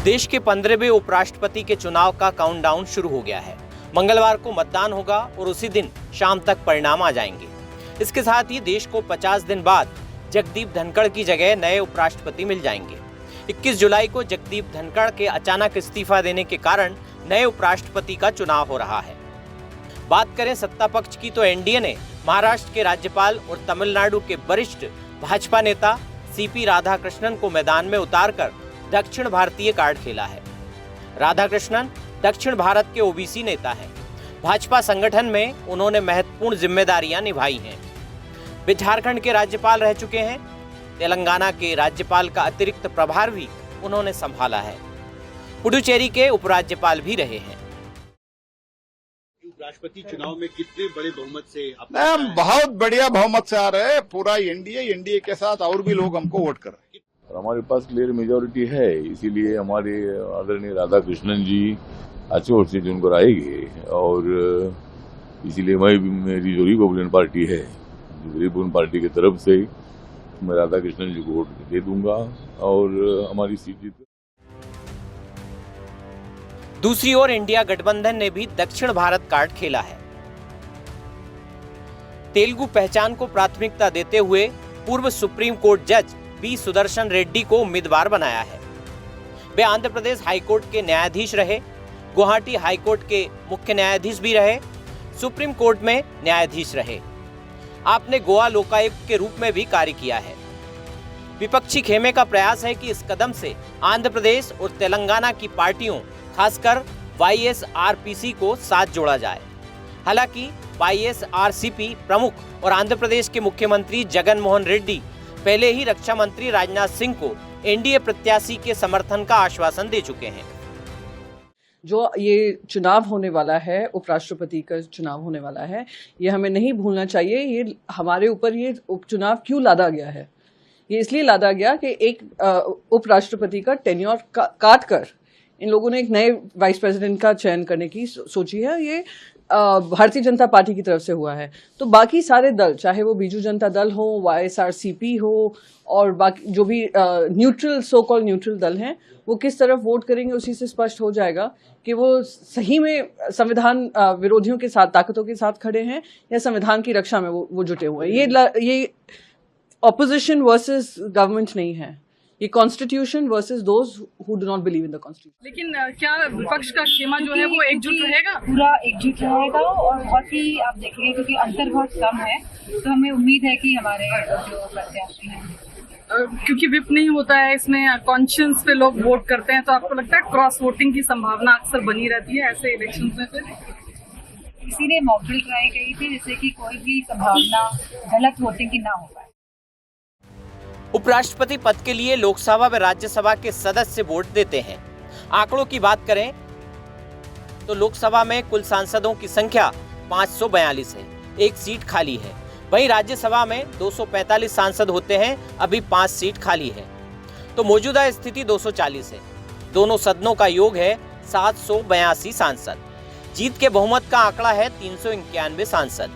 देश के 15वें उपराष्ट्रपति के चुनाव का काउंटडाउन शुरू हो गया है। मंगलवार को मतदान होगा और उसी दिन शाम तक परिणाम आ जाएंगे। इसके साथ ही देश को 50 दिन बाद जगदीप धनखड़ की जगह नए उपराष्ट्रपति मिल जाएंगे। 21 जुलाई को जगदीप धनखड़ के अचानक इस्तीफा देने के कारण नए उपराष्ट्रपति का चुनाव हो रहा है। बात करें सत्ता पक्ष की तो एनडीए ने महाराष्ट्र के राज्यपाल और तमिलनाडु के वरिष्ठ भाजपा नेता सीपी राधाकृष्णन को मैदान में उतारकर दक्षिण भारतीय कार्ड खेला है। राधाकृष्णन दक्षिण भारत के ओबीसी नेता हैं। भाजपा संगठन में उन्होंने महत्वपूर्ण जिम्मेदारियां निभाई हैं। वे झारखंड के राज्यपाल रह चुके हैं। तेलंगाना के राज्यपाल का अतिरिक्त प्रभार भी उन्होंने संभाला है। पुडुचेरी के उपराज्यपाल भी रहे हैं। राष्ट्रपति चुनाव में कितने बड़े बहुमत से? हम बहुत बढ़िया बहुमत से आ रहे हैं। पूरा एनडीए के साथ और भी लोग हमको वोट कर रहे हैं। हमारे पास क्लियर मेजोरिटी है, इसीलिए हमारे आदरणीय राधाकृष्णन जी अच्छे वोट से चुनकर आएंगे और इसीलिए मेरी जो रिपब्लिकन पार्टी है, रिपब्लिकन पार्टी की तरफ से मैं राधाकृष्णन जी को वोट दे दूंगा और हमारी सीट जीत। दूसरी ओर इंडिया गठबंधन ने भी दक्षिण भारत कार्ड खेला है। तेलुगु पहचान को प्राथमिकता देते हुए पूर्व सुप्रीम कोर्ट जज बी सुदर्शन रेड्डी को उम्मीदवार बनाया है। वे आंध्र प्रदेश हाईकोर्ट के न्यायाधीश रहे, गुवाहाटी हाईकोर्ट के मुख्य न्यायाधीश भी रहे, सुप्रीम कोर्ट में न्यायाधीश रहे। आपने गोवा लोकायुक्त के रूप में भी कार्य किया है। विपक्षी खेमे का प्रयास है कि इस कदम से आंध्र प्रदेश और तेलंगाना की पार्टियों, खासकर वाईएसआरसीपी को साथ जोड़ा जाए। हालांकि वाईएसआरसीपी प्रमुख और आंध्र प्रदेश के मुख्यमंत्री जगन मोहन रेड्डी पहले ही रक्षा मंत्री राजनाथ सिंह को एनडीए प्रत्याशी के समर्थन का आश्वासन दे चुके हैं। जो ये चुनाव होने वाला है, उपराष्ट्रपति का चुनाव होने वाला है, ये हमें नहीं भूलना चाहिए। ये हमारे ऊपर ये उपचुनाव क्यों लादा गया है? ये इसलिए लादा गया कि एक उपराष्ट्रपति का टेन्योर काट कर इन लोगों ने एक नए वाइस प्रेसिडेंट का चयन करने की सोची है। ये भारतीय जनता पार्टी की तरफ से हुआ है। तो बाकी सारे दल, चाहे वो बीजू जनता दल हो, वाईएसआरसीपी हो और बाकी जो भी न्यूट्रल, सो कॉल्ड न्यूट्रल दल हैं, वो किस तरफ वोट करेंगे उसी से स्पष्ट हो जाएगा कि वो सही में संविधान विरोधियों के साथ, ताकतों के साथ खड़े हैं या संविधान की रक्षा में वो जुटे हुए हैं। ये ऑपोजिशन वर्सेस गवर्नमेंट नहीं है, ये constitution versus those who do not believe in the constitution. लेकिन क्या विपक्ष का खेमा जो है वो एकजुट रहेगा? पूरा एकजुट रहेगा और बहुत ही आप देखेंगे क्योंकि अंतर बहुत कम है, तो हमें उम्मीद है कि हमारे जो प्रत्याशी हैं, क्योंकि विप नहीं होता है, इसमें कॉन्शियंस पे लोग वोट करते हैं, तो आपको लगता है क्रॉस वोटिंग की संभावना अक्सर बनी रहती है ऐसे इलेक्शन में? फिर इसीलिए मॉक ड्रिल ट्राई करी थी जिससे कि कोई भी संभावना गलत वोटिंग की ना हो पाए। उपराष्ट्रपति पद के लिए लोकसभा व राज्यसभा के सदस्य वोट देते हैं। आंकड़ों की बात करें तो लोकसभा में कुल सांसदों की संख्या 542 है, एक सीट खाली है। वहीं राज्यसभा में 245 सांसद होते हैं, अभी 5 सीट खाली है। तो मौजूदा स्थिति 240 है। दोनों सदनों का योग है 782 सांसद। जीत के बहुमत का आंकड़ा है 391 सांसद।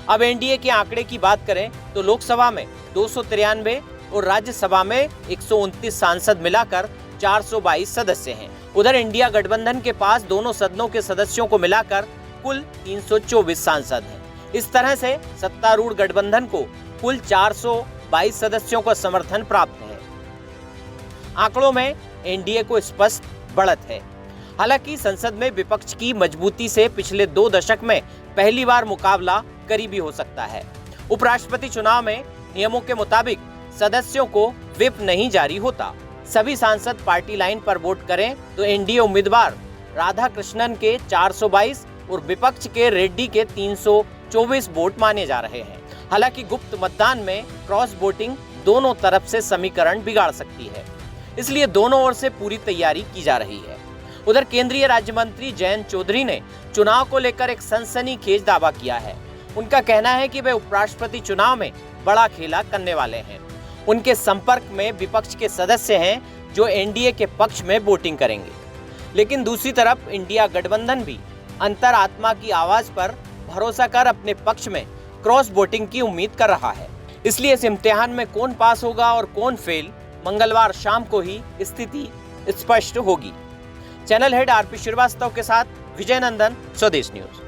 अब एनडीए के आंकड़े की बात करें तो लोकसभा में 293 और राज्यसभा में 129 सांसद मिलाकर 422 सदस्य हैं। उधर इंडिया गठबंधन के पास दोनों सदनों के सदस्यों को मिलाकर कुल 324 सांसद हैं। इस तरह से सत्तारूढ़ गठबंधन को कुल 422 सदस्यों का समर्थन प्राप्त है। आंकड़ों में एनडीए को स्पष्ट बढ़त है। हालांकि संसद में विपक्ष की मजबूती से पिछले 2 दशक में पहली बार मुकाबला करीबी हो सकता है। उपराष्ट्रपति चुनाव में नियमों के मुताबिक सदस्यों को व्हिप नहीं जारी होता। सभी सांसद पार्टी लाइन पर वोट करें तो एनडीए उम्मीदवार राधाकृष्णन के 422 और विपक्ष के रेड्डी के 324 वोट माने जा रहे हैं। हालांकि गुप्त मतदान में क्रॉस वोटिंग दोनों तरफ से समीकरण बिगाड़ सकती है, इसलिए दोनों ओर से पूरी तैयारी की जा रही है। उधर केंद्रीय राज्य मंत्री जयंत चौधरी ने चुनाव को लेकर एक सनसनीखेज दावा किया है। उनका कहना है कि वे उपराष्ट्रपति चुनाव में बड़ा खेला करने वाले हैं। उनके संपर्क में विपक्ष के सदस्य हैं जो एनडीए के पक्ष में वोटिंग करेंगे। लेकिन दूसरी तरफ इंडिया गठबंधन भी अंतरात्मा की आवाज पर भरोसा कर अपने पक्ष में क्रॉस वोटिंग की उम्मीद कर रहा है। इसलिए इस इम्तिहान में कौन पास होगा और कौन फेल, मंगलवार शाम को ही स्थिति स्पष्ट होगी। चैनल हेड आरपी श्रीवास्तव के साथ विजय नंदन, स्वदेश न्यूज।